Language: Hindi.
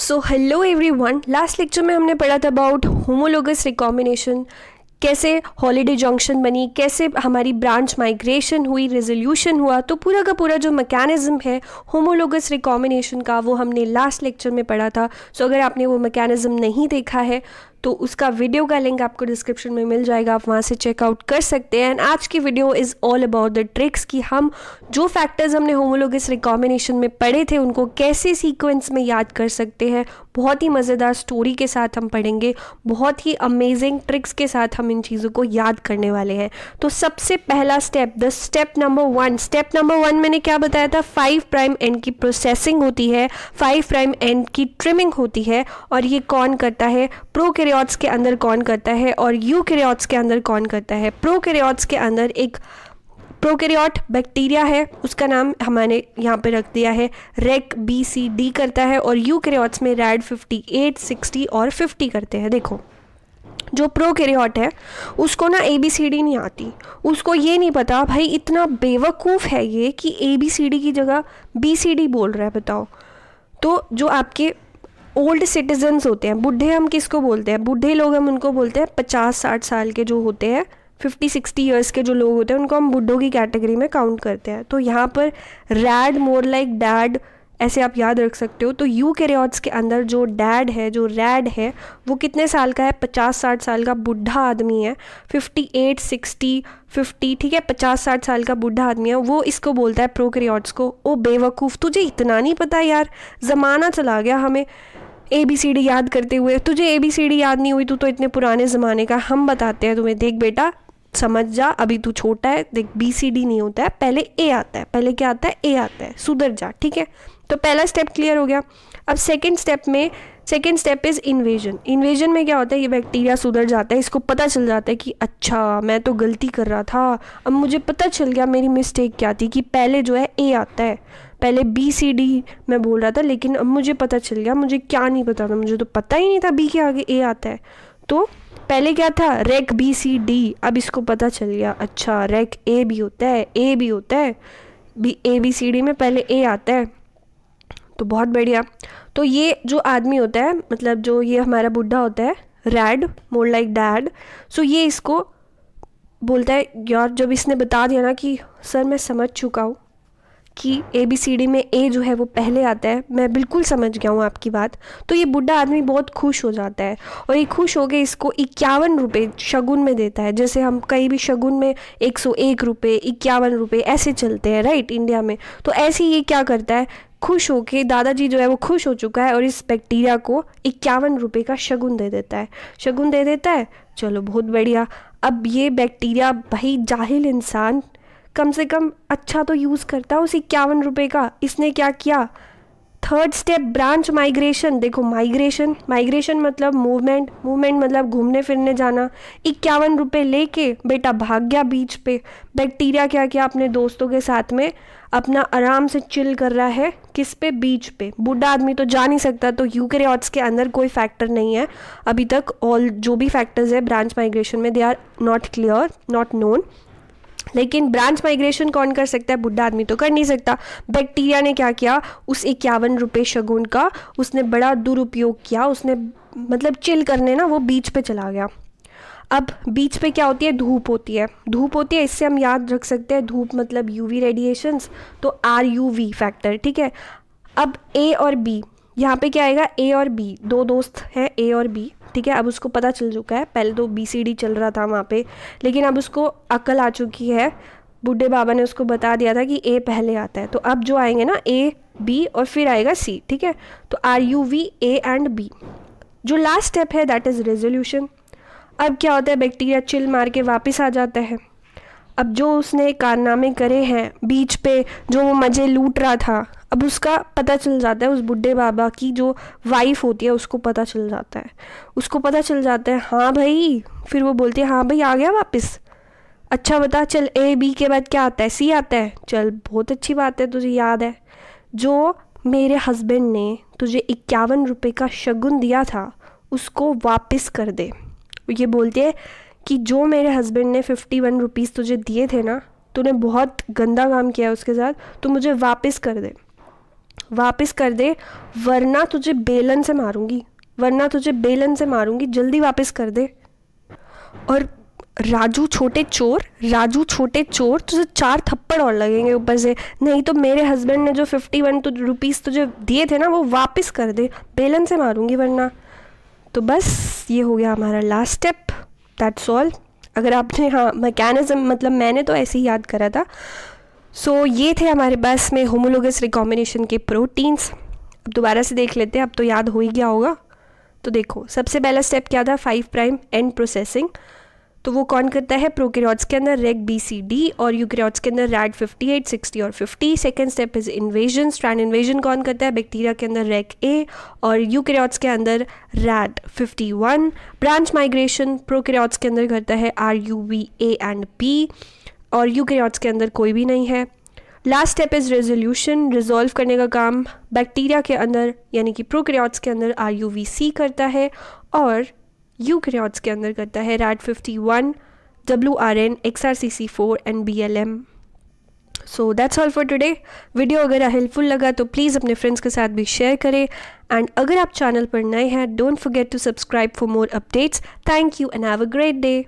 So hello everyone, last lecture में हमने पढ़ा था अबाउट होमोलोगस रिकॉम्बिनेशन, कैसे हॉलिडे जंक्शन बनी, कैसे हमारी ब्रांच माइग्रेशन हुई, रेजोल्यूशन हुआ। तो पूरा का पूरा जो मैकेनिज्म है होमोलोगस रिकॉम्बिनेशन का वो हमने लास्ट लेक्चर में पढ़ा था। सो अगर आपने वो मैकेनिज्म नहीं देखा है तो उसका वीडियो का लिंक आपको डिस्क्रिप्शन में मिल जाएगा, आप वहाँ से चेकआउट कर सकते हैं। एंड आज की video is all about the tricks कि हम जो फैक्टर्स हमने होमोलोगस रिकॉम्बिनेशन में पढ़े थे उनको कैसे सीक्वेंस में याद कर सकते हैं। बहुत ही मज़ेदार स्टोरी के साथ हम पढ़ेंगे, बहुत ही अमेजिंग ट्रिक्स के साथ हम इन चीज़ों को याद करने वाले हैं। तो सबसे पहला step, the step number one मैंने क्या बताया था, 5 प्राइम एंड की प्रोसेसिंग होती है, 5 प्राइम एंड की ट्रिमिंग होती है। और ये कौन करता है, प्रोकैरियोट्स के अंदर कौन करता है और यूकैरियोट्स के अंदर कौन करता है। प्रोकैरियोट्स के अंदर एक प्रोकैरियोट बैक्टीरिया है, उसका नाम हमने यहाँ पे रख दिया है रेक BCD करता है, और यूकैरियोट्स में रैड 58, 60 और 50 करते हैं। देखो, जो प्रोकैरियोट है उसको ना ABCD नहीं आती, उसको ये नहीं पता, भाई इतना बेवकूफ़ है ये कि ABCD की जगह BCD बोल रहा है, बताओ। तो जो आपके ओल्ड सिटीजन्स होते हैं, बूढ़े हम किसको बोलते हैं, बूढ़े लोग हम उनको बोलते हैं 50-60 साल के जो होते हैं, 50-60 ईयर्स के जो लोग होते हैं उनको हम बूढ़ों की कैटेगरी में काउंट करते हैं। तो यहाँ पर रैड मोर लाइक डैड ऐसे आप याद रख सकते हो। तो यूकैरियोट्स के अंदर जो डैड है, जो रैड है, वो कितने साल का है, 50-60 साल का बूढ़ा आदमी है। 58, 60, 50, ठीक है, 50-60 साल का बूढ़ा आदमी है, वो इसको बोलता है प्रोकैरियोट्स को। ओ बेवकूफ़, तुझे इतना नहीं पता यार, ज़माना चला गया हमें ABCD याद करते हुए, तुझे ABCD याद नहीं हुई, तू तो इतने पुराने ज़माने का। हम बताते हैं तुम्हें, देख बेटा समझ जा, अभी तू छोटा है, देख BCD नहीं होता है, पहले A आता है। पहले क्या आता है, A आता है, सुधर जा, ठीक है। तो पहला स्टेप क्लियर हो गया। अब second step is invasion. Invasion में क्या होता है, ये बैक्टीरिया सुधर जाता है, इसको पता चल जाता है कि अच्छा मैं तो गलती कर रहा था, अब मुझे पता चल गया मेरी मिस्टेक क्या थी, कि पहले जो है A आता है, पहले BCD मैं बोल रहा था, लेकिन अब मुझे पता चल गया, मुझे क्या नहीं पता था, मुझे तो पता ही नहीं था B के आगे A आता है। तो पहले क्या था, रेक BCD, अब इसको पता चल गया, अच्छा रेक A भी होता है, A भी होता है, ABCD में पहले A आता है। तो बहुत बढ़िया। तो ये जो आदमी होता है, मतलब जो ये हमारा बुढ़ा होता है, रैड मोर लाइक डैड, सो ये इसको बोलता है, यार जब इसने बता दिया ना कि सर मैं समझ चुका हूँ कि ABCD में A जो है वो पहले आता है, मैं बिल्कुल समझ गया हूँ आपकी बात, तो ये बुढ़ा आदमी बहुत खुश हो जाता है, और ये खुश हो के इसको 51 रुपये शगुन में देता है। जैसे हम कहीं भी शगुन में 101 रुपये, 51 रुपये ऐसे चलते हैं, राइट, इंडिया में। तो ऐसे ही ये क्या करता है, खुश हो के दादाजी जो है वो खुश हो चुका है और इस बैक्टीरिया को 51 रुपये का शगुन दे देता है। चलो बहुत बढ़िया। अब ये बैक्टीरिया, भाई जाहिल इंसान, कम से कम अच्छा तो यूज़ करता उस 51 रुपये का। इसने क्या किया, थर्ड स्टेप ब्रांच माइग्रेशन। देखो, माइग्रेशन मतलब मूवमेंट मतलब घूमने फिरने जाना। 51 रुपये लेके बेटा भाग गया बीच पे। बैक्टीरिया क्या किया, अपने दोस्तों के साथ में अपना आराम से चिल कर रहा है, किस पे, बीच पे। बूढ़ा आदमी तो जा नहीं सकता, तो यूकैरियोट्स के अंदर कोई फैक्टर नहीं है अभी तक। ऑल जो भी फैक्टर्स है ब्रांच माइग्रेशन में, they are not clear, not known. लेकिन ब्रांच माइग्रेशन कौन कर सकता है, बुढ़ा आदमी तो कर नहीं सकता। बैक्टीरिया ने क्या किया, उस 51 रुपये शगुन का उसने बड़ा दुरुपयोग किया, उसने मतलब चिल करने ना वो बीच पे चला गया। अब बीच पे क्या होती है, धूप होती है, इससे हम याद रख सकते हैं, धूप मतलब UV रेडिएशंस, तो RUV फैक्टर, ठीक है। अब A और B, यहाँ पे क्या आएगा, A और B, दो दोस्त हैं A और B, ठीक है। अब उसको पता चल चुका है, पहले तो BCD चल रहा था वहाँ पे, लेकिन अब उसको अकल आ चुकी है, बूढ़े बाबा ने उसको बता दिया था कि A पहले आता है। तो अब जो आएंगे ना A, B और फिर आएगा C, ठीक है। तो RUV, A एंड B। जो लास्ट स्टेप है दैट इज़ रेजोल्यूशन। अब क्या होता है, बैक्टीरिया चिल मार के वापस आ जाता है। अब जो उसने कारनामे करे हैं बीच पे, जो वो मज़े लूट रहा था, अब उसका पता चल जाता है, उस बुढ़े बाबा की जो वाइफ होती है उसको पता चल जाता है, हाँ भाई। फिर वो बोलती है, हाँ भाई आ गया वापस, अच्छा बता, चल A B के बाद क्या आता है, C आता है, चल बहुत अच्छी बात है, तुझे याद है जो मेरे हस्बैंड ने तुझे 51 रुपये का शगुन दिया था उसको वापस कर दे। ये बोलती है कि जो मेरे हस्बैंड ने 51 रुपीज़ तुझे दिए थे ना, तूने बहुत गंदा काम किया उसके साथ, तो मुझे वापस कर दे। वापस कर दे, वरना तुझे बेलन से मारूंगी, जल्दी वापस कर दे। और राजू छोटे चोर, तुझे 4 थप्पड़ और लगेंगे ऊपर से। नहीं तो मेरे हस्बैंड ने जो 51 रुपीज़ तुझे दिए थे ना, वो वापस कर दे, बेलन से मारूंगी वरना। तो बस ये हो गया हमारा लास्ट स्टेप, दैट्स ऑल। अगर आपने, हाँ, मैकेनिज़्म मतलब मैंने तो ऐसे ही याद करा था। सो ये थे हमारे पास में होमोलोगस रिकॉम्बिनेशन के प्रोटीन्स। अब दोबारा से देख लेते हैं, अब तो याद हो ही गया होगा। तो देखो, सबसे पहला स्टेप क्या था, 5 प्राइम एंड प्रोसेसिंग। तो वो कौन करता है, प्रोकैरियोट्स के अंदर रेग BCD और यूकैरियोट्स के अंदर रैड 58, 60 और 50। Second step is invasion, strand invasion कौन करता है, बैक्टीरिया के अंदर रेग A और यूकैरियोट्स के अंदर रैड 51। ब्रांच माइग्रेशन प्रोकैरियोट्स के अंदर करता है RUVA एंड P और यूकैरियोट्स के अंदर कोई भी नहीं है। Last step is resolution, resolve करने का काम बैक्टीरिया के अंदर यानी कि प्रोकैरियोट्स के अंदर RUVC करता है और यूकैरियोट्स के अंदर करता है red 51, WRN, XRCC4 and BLM। So that's all for today. Video अगर हेल्पफुल लगा तो प्लीज़ अपने फ्रेंड्स के साथ भी शेयर करें, एंड अगर आप चैनल पर नए हैं, don't forget to subscribe for more updates. Thank you and have a great day.